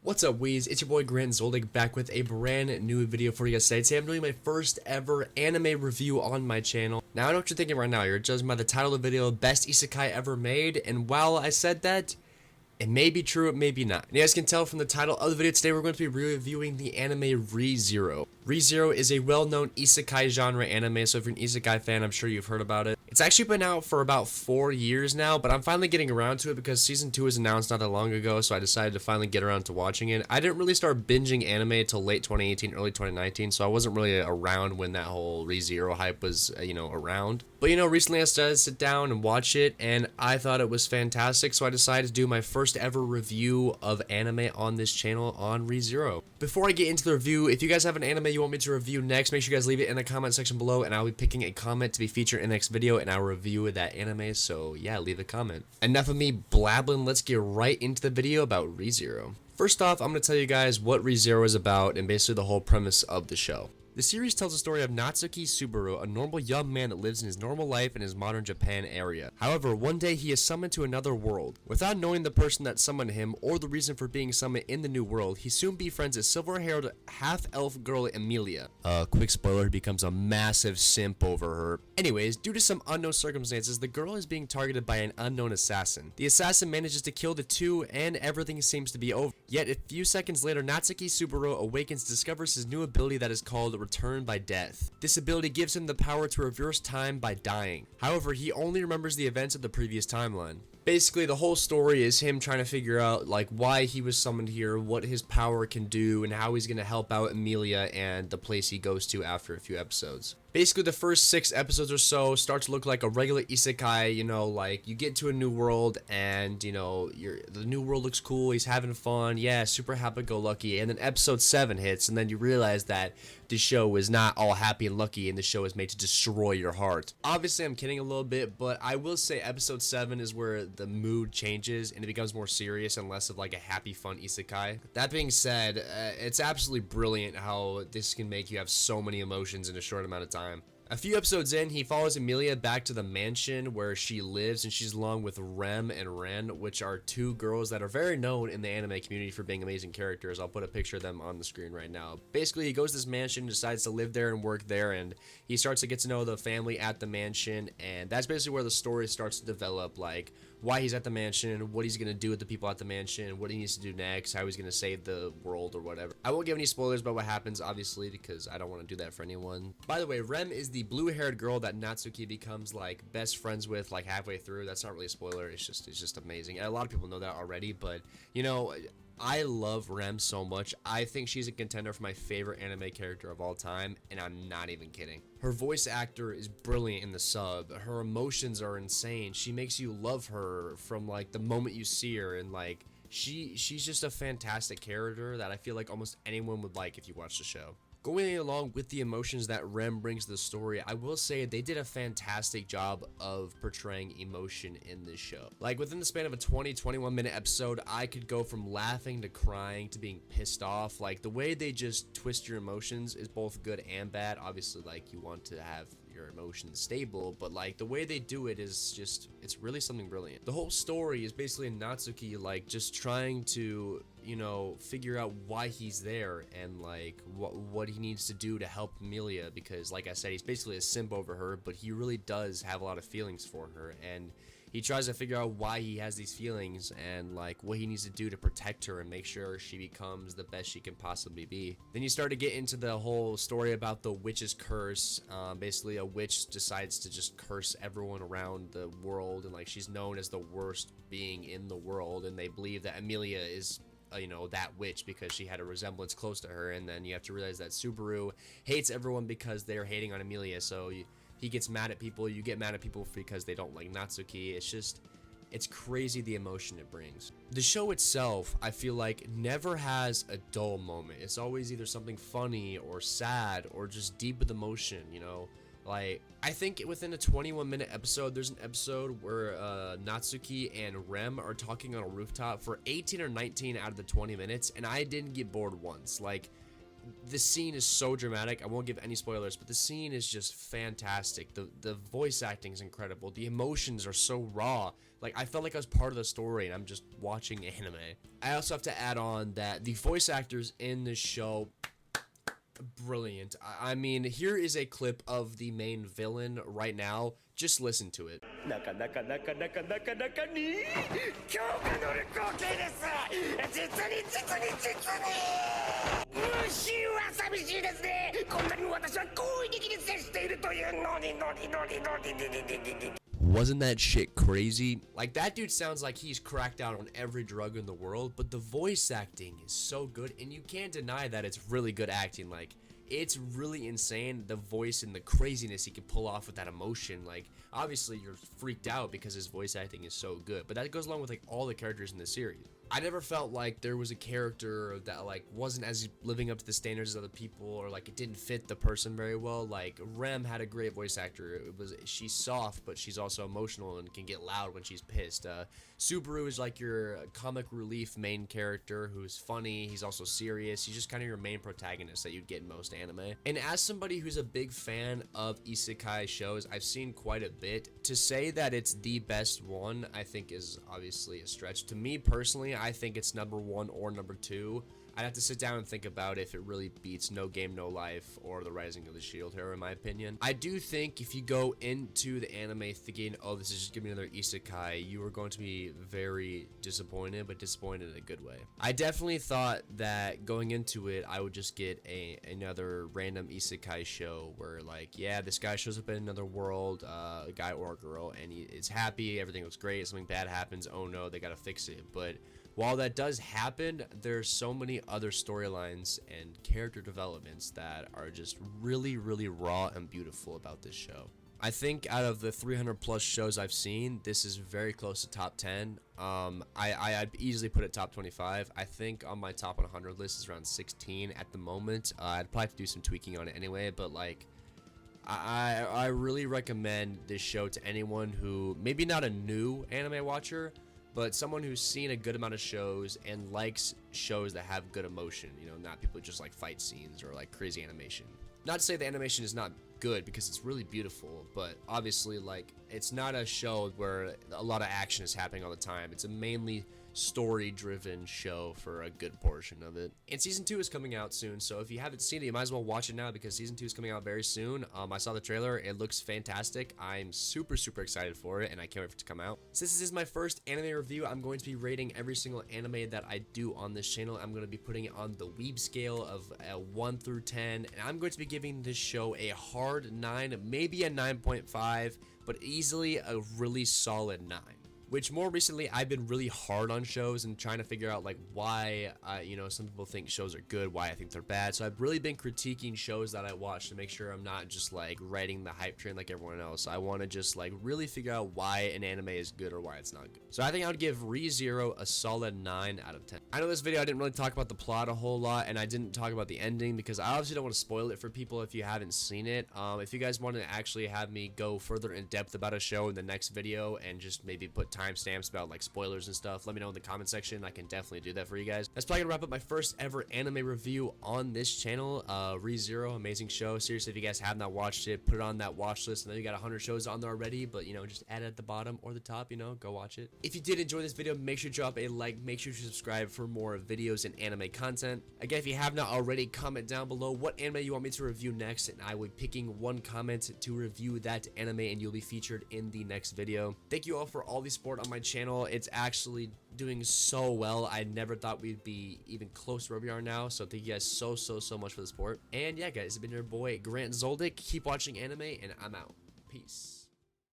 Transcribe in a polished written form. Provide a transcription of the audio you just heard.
What's up, Weebs? It's your boy Grant Zoldyck back with a brand new video for you guys today. Today I'm doing my first ever anime review on my channel. Now I know what you're thinking right now. You're judging by the title of the video, Best Isekai Ever Made. And while I said that, it may be true, it may be not. And you guys can tell from the title of the video today, we're going to be reviewing the anime ReZero. ReZero is a well-known isekai genre anime, so if you're an isekai fan, I'm sure you've heard about it. It's actually been out for about 4 years now, but I'm finally getting around to it because season 2 was announced not that long ago, so I decided to finally get around to watching it. I didn't really start binging anime until late 2018, early 2019, so I wasn't really around when that whole ReZero hype was, around. But, recently I started to sit down and watch it, and I thought it was fantastic, so I decided to do my first ever review of anime on this channel on ReZero. Before I get into the review, if you guys have an anime you want me to review next, make sure you guys leave it in the comment section below, and I'll be picking a comment to be featured in the next video, and I'll review that anime, so yeah, leave a comment. Enough of me blabbling, let's get right into the video about ReZero. First off, I'm going to tell you guys what ReZero is about and basically the whole premise of the show. The series tells the story of Natsuki Subaru, a normal young man that lives in his normal life in his modern Japan area. However, one day he is summoned to another world. Without knowing the person that summoned him or the reason for being summoned in the new world, he soon befriends a silver-haired half-elf girl Emilia. Quick spoiler, he becomes a massive simp over her. Anyways, due to some unknown circumstances, the girl is being targeted by an unknown assassin. The assassin manages to kill the two and everything seems to be over. Yet a few seconds later, Natsuki Subaru awakens and discovers his new ability that is called Return by Death. This ability gives him the power to reverse time by dying. However, he only remembers the events of the previous timeline. Basically, the whole story is him trying to figure out why he was summoned here, what his power can do, and how he's going to help out Emilia and the place he goes to after a few episodes. Basically, the first 6 episodes or so start to look like a regular isekai, you get to a new world and, the new world looks cool, he's having fun, yeah, super happy-go-lucky, and then episode 7 hits, and then you realize that the show is not all happy and lucky, and the show is made to destroy your heart. Obviously, I'm kidding a little bit, but I will say episode 7 is where the mood changes, and it becomes more serious and less of a happy, fun isekai. That being said, it's absolutely brilliant how this can make you have so many emotions in a short amount of time. A few episodes in, he follows Emilia back to the mansion where she lives, and she's along with Rem and Ren, which are 2 girls that are very known in the anime community for being amazing characters. I'll put a picture of them on the screen right now. Basically, he goes to this mansion, decides to live there and work there, and he starts to get to know the family at the mansion, and that's basically where the story starts to develop, why he's at the mansion, what he's going to do with the people at the mansion, what he needs to do next, how he's going to save the world or whatever. I won't give any spoilers about what happens, obviously, because I don't want to do that for anyone. By the way, Rem is the blue-haired girl that Natsuki becomes best friends with halfway through. That's not really a spoiler. It's just amazing. And a lot of people know that already, but I love Rem so much. I think she's a contender for my favorite anime character of all time, and I'm not even kidding. Her voice actor is brilliant in the sub. Her emotions are insane. She makes you love her from the moment you see her, and she's just a fantastic character that I feel like almost anyone would like if you watch the show. Going along with the emotions that Rem brings to the story, I will say they did a fantastic job of portraying emotion in this show. Within the span of a 20-21 minute episode, I could go from laughing to crying to being pissed off. The way they just twist your emotions is both good and bad. Obviously, you want to have your emotions stable, but the way they do it is just, it's really something brilliant. The whole story is basically Natsuki just trying to figure out why he's there and what he needs to do to help Emilia, because like I said, he's basically a simp over her, but he really does have a lot of feelings for her, and he tries to figure out why he has these feelings and what he needs to do to protect her and make sure she becomes the best she can possibly be. Then you start to get into the whole story about the witch's curse. Basically a witch decides to just curse everyone around the world, and she's known as the worst being in the world, and they believe that Emilia is that witch because she had a resemblance close to her. And then you have to realize that Subaru hates everyone because they're hating on Emilia, so he gets mad at people, you get mad at people because they don't like Natsuki. It's crazy the emotion it brings. The show itself, I feel never has a dull moment. It's always either something funny or sad or just deep with emotion, I think within a 21-minute episode, there's an episode where Natsuki and Rem are talking on a rooftop for 18 or 19 out of the 20 minutes, and I didn't get bored once. The scene is so dramatic. I won't give any spoilers, but the scene is just fantastic. The voice acting is incredible. The emotions are so raw Like, I felt like I was part of the story and I'm just watching anime. I also have to add on that the voice actors in this show, brilliant. I mean, here is a clip of the main villain right now. Just listen to it. Wasn't that shit crazy? Like, that dude sounds like he's cracked out on every drug in the world, but the voice acting is so good, and you can't deny that it's really good acting. Like, it's really insane, the voice and the craziness he can pull off with that emotion. Like, obviously you're freaked out because his voice acting is so good, but that goes along with like all the characters in the series. I never felt like there was a character that like wasn't as living up to the standards as other people, or like it didn't fit the person very well. Like, Rem had a great voice actor. She's soft, but she's also emotional and can get loud when she's pissed. Subaru is like your comic relief main character who's funny. He's also serious. He's just kind of your main protagonist that you'd get in most anime. And as somebody who's a big fan of isekai shows, I've seen quite a bit. To say that it's the best one, I think is obviously a stretch. To me personally, I think it's number 1 or number 2. I'd have to sit down and think about if it really beats No Game No Life or The Rising of the Shield Hero, in my opinion. I do think if you go into the anime thinking, oh, this is just giving me another isekai, you are going to be very disappointed, but disappointed in a good way. I definitely thought that going into it, I would just get another random isekai show where, like, yeah, this guy shows up in another world, a guy or a girl, and he is happy, everything looks great, something bad happens, oh no, they gotta fix it. But while that does happen, there's so many other storylines and character developments that are just really, really raw and beautiful about this show. I think out of the 300 plus shows I've seen, this is very close to top 10. I'd easily put it top 25. I think on my top 100 list is around 16 at the moment. I'd probably have to do some tweaking on it anyway, but like, I really recommend this show to anyone who, maybe not a new anime watcher, but someone who's seen a good amount of shows and likes shows that have good emotion, you know, not people who just like fight scenes or like crazy animation. Not to say the animation is not good, because it's really beautiful, but obviously, like, it's not a show where a lot of action is happening all the time. It's a mainly story-driven show for a good portion of it. And season 2 is coming out soon, so if you haven't seen it, you might as well watch it now, because season 2 is coming out very soon. I saw the trailer, it looks fantastic. I'm super excited for it, and I can't wait for it to come out. Since this is my first anime review, I'm going to be rating every single anime that I do on this channel. I'm going to be putting it on the Weeb scale of 1 through 10, and I'm going to be giving this show a hard 9, maybe a 9.5, but easily a really solid 9. Which more recently, I've been really hard on shows and trying to figure out like why, you know, some people think shows are good, why I think they're bad. So I've really been critiquing shows that I watch to make sure I'm not just like riding the hype train like everyone else. I want to just like really figure out why an anime is good or why it's not good. So I think I would give ReZero a solid 9 out of 10. I know this video, I didn't really talk about the plot a whole lot, and I didn't talk about the ending because I obviously don't want to spoil it for people if you haven't seen it. If you guys want to actually have me go further in depth about a show in the next video and just maybe put timestamps about like spoilers and stuff, let me know in the comment section. I can definitely do that for you guys. That's probably gonna wrap up my first ever anime review on this channel. ReZero, amazing show. Seriously, if you guys have not watched it, put it on that watch list. I know you got 100 shows on there already, but you know, just add it at the bottom or the top, you know, go watch it. If you did enjoy this video, make sure to drop a like, make sure to subscribe for more videos and anime content. Again, if you have not already, comment down below what anime you want me to review next, and I will be picking one comment to review that anime, and you'll be featured in the next video. Thank you all for all the support on my channel. It's actually doing so well. I never thought we'd be even close to where we are now, so thank you guys so much for the support. And yeah, guys, it's been your boy Grant Zoldyck. Keep watching anime, and I'm out. Peace.